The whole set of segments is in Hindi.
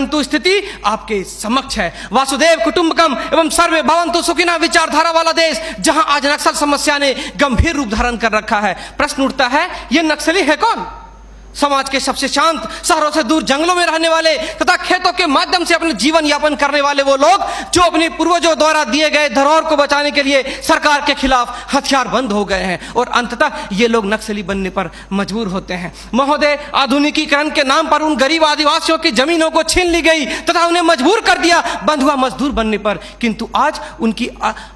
परंतु स्थिति आपके समक्ष है। वासुदेव कुटुंबकम एवं सर्वे भवन्तु सुखिनः विचारधारा वाला देश, जहां आज नक्सल समस्या ने गंभीर रूप धारण कर रखा है। प्रश्न उठता है, ये नक्सली है कौन? समाज के सबसे शांत, शहरों से दूर जंगलों में रहने वाले तथा खेतों के माध्यम से अपने जीवन यापन करने वाले वो लोग जो अपने पूर्वजों द्वारा दिए गए धरोहर को बचाने के लिए सरकार के खिलाफ हथियारबंद हो गए हैं और अंततः ये लोग नक्सली बनने पर मजबूर होते हैं। महोदय, आधुनिकीकरण के नाम पर उन गरीब आदिवासियों की जमीनों को छीन ली गई तथा उन्हें मजबूर कर दिया बंधुआ मजदूर बनने पर, किंतु आज उनकी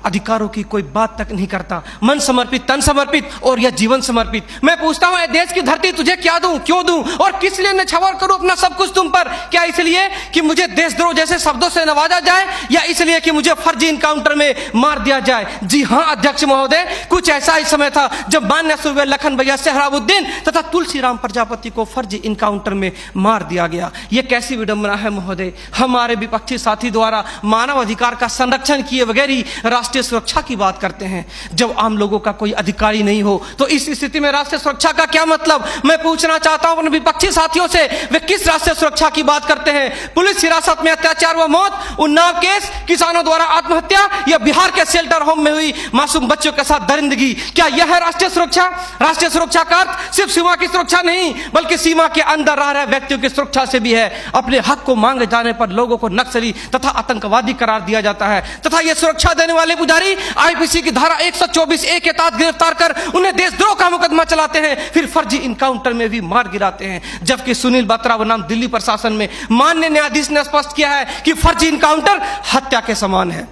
अधिकारों की कोई बात तक नहीं करता। मन समर्पित, तन समर्पित और यह जीवन समर्पित। मैं पूछता हूं, देश की धरती तुझे क्या दूं, क्यों दूं और किस लिए नछावर करूं अपना सब कुछ तुम पर? क्या इसलिए कि मुझे देशद्रोह जैसे शब्दों से नवाजा जाए या इसलिए कि मुझे फर्जी इनकाउंटर में मार दिया जाए? जी हां अध्यक्ष महोदय, कुछ ऐसा ही समय था जब मान्य सूबे लखन भैया सेहराबुद्दीन तथा तुलसीराम प्रजापति को फर्जी इनकाउंटर में मार दिया गया। यह कैसी विडंबना है महोदय। हमारे विपक्षी साथी द्वारा मानव अधिकार का संरक्षण किए बगैर ही राष्ट्रीय सुरक्षा की बात करते हैं। जब आम लोगों का कोई अधिकार ही नहीं हो तो इस स्थिति में राष्ट्रीय सुरक्षा का क्या मतलब? मैं पूछना चाहता हूं अपने विपक्षी साथियों से, वे किस राष्ट्रीय सुरक्षा की बात करते हैं? पुलिस हिरासत में अत्याचार व मौत, उन्नाव केस, किसानों द्वारा आत्महत्या या बिहार के शेल्टर होम में हुई मासूम बच्चों के साथ दरिंदगी, क्या यह है राष्ट्रीय सुरक्षा? राष्ट्रीय सुरक्षा का अर्थ सिर्फ सीमा की सुरक्षा नहीं बल्कि सीमा के अंदर रह रहे व्यक्तियों की सुरक्षा से भी है। अपने हक को मांगे जाने पर लोगों को नक्सली तथा आतंकवादी करार दिया जाता है तथा यह सुरक्षा देने वाले पुजारी आईपीसी की धारा 124A के तहत गिरफ्तार कर उन्हें देशद्रोह का मुकदमा चलाते हैं, फिर फर्जी इनकाउंटर में भी मार गिराते हैं। जबकि सुनील बत्रा बनाम दिल्ली प्रशासन में माननीय न्यायाधीश ने स्पष्ट किया है कि फर्जी इनकाउंटर हत्या के समान है।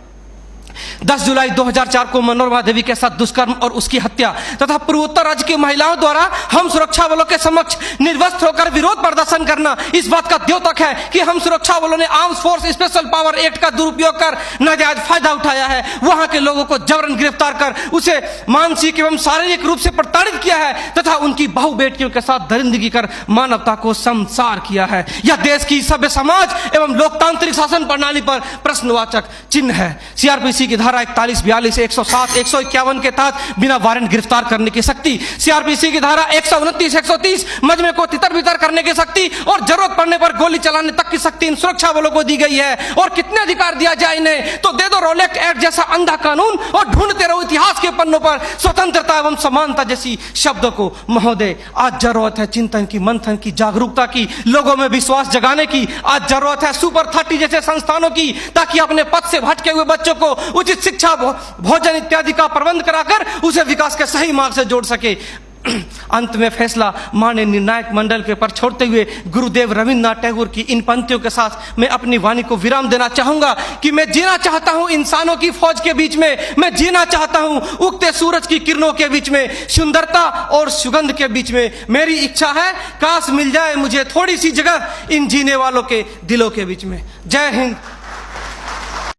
10 जुलाई 2004 को मनोरमा देवी के साथ दुष्कर्म और उसकी हत्या तथा पूर्वोत्तर राज्य की महिलाओं द्वारा हम सुरक्षा बलों के समक्ष निर्वस्त्र होकर विरोध प्रदर्शन करना इस बात का द्योतक है कि हम सुरक्षा बलों ने arms force special power act का दुरुपयोग कर नाजायज फायदा उठाया है, वहां के लोगों को जबरन गिरफ्तार कर उसे मानसिक एवं शारीरिक रूप से प्रताड़ित किया है तथा उनकी बहु बेटियों के साथ दरिंदगी कर मानवता को संसार किया है। यह देश की सभ्य समाज एवं लोकतांत्रिक शासन प्रणाली पर प्रश्नवाचक चिन्ह है। सीआरपीसी की धारा 41, 42, 107, 151 के तहत बिना वारंट गिरफ्तार करने की शक्ति, सीआरपीसी की धारा 129, 130 मजमे को तितर बितर करने की शक्ति और जरूरत पड़ने पर गोली चलाने तक की शक्ति इन सुरक्षा बलों को दी गई है। और कितने अधिकार दिया जाए इन्हें? तो दे दो रोलेक्ट एक्ट जैसा अंधा कानून और ढूंढते रहो इतिहास के पन्नों पर स्वतंत्रता एवं समानता जैसी शब्दों को। महोदय, आज जरूरत है चिंतन की, मंथन की, जागरूकता की, लोगों में विश्वास जगाने की। आज जरूरत है सुपर 30 जैसे संस्थानों की, ताकि अपने पथ से भटके हुए बच्चों को उचित शिक्षा, भोजन इत्यादि का प्रबंध कराकर उसे विकास के सही मार्ग से जोड़ सके। अंत में फैसला माननीय निर्णायक मंडल के पर छोड़ते हुए गुरुदेव रविन्द्रनाथ टैगोर की इन पंक्तियों के साथ मैं अपनी वाणी को विराम देना चाहूंगा कि मैं जीना चाहता हूं इंसानों की फौज के बीच में, मैं जीना चाहता हूं उगते सूरज की किरणों के बीच में, सुंदरता और सुगंध के बीच में। मेरी इच्छा है काश मिल जाए मुझे थोड़ी सी जगह इन जीने वालों के दिलों के बीच में। जय हिंद,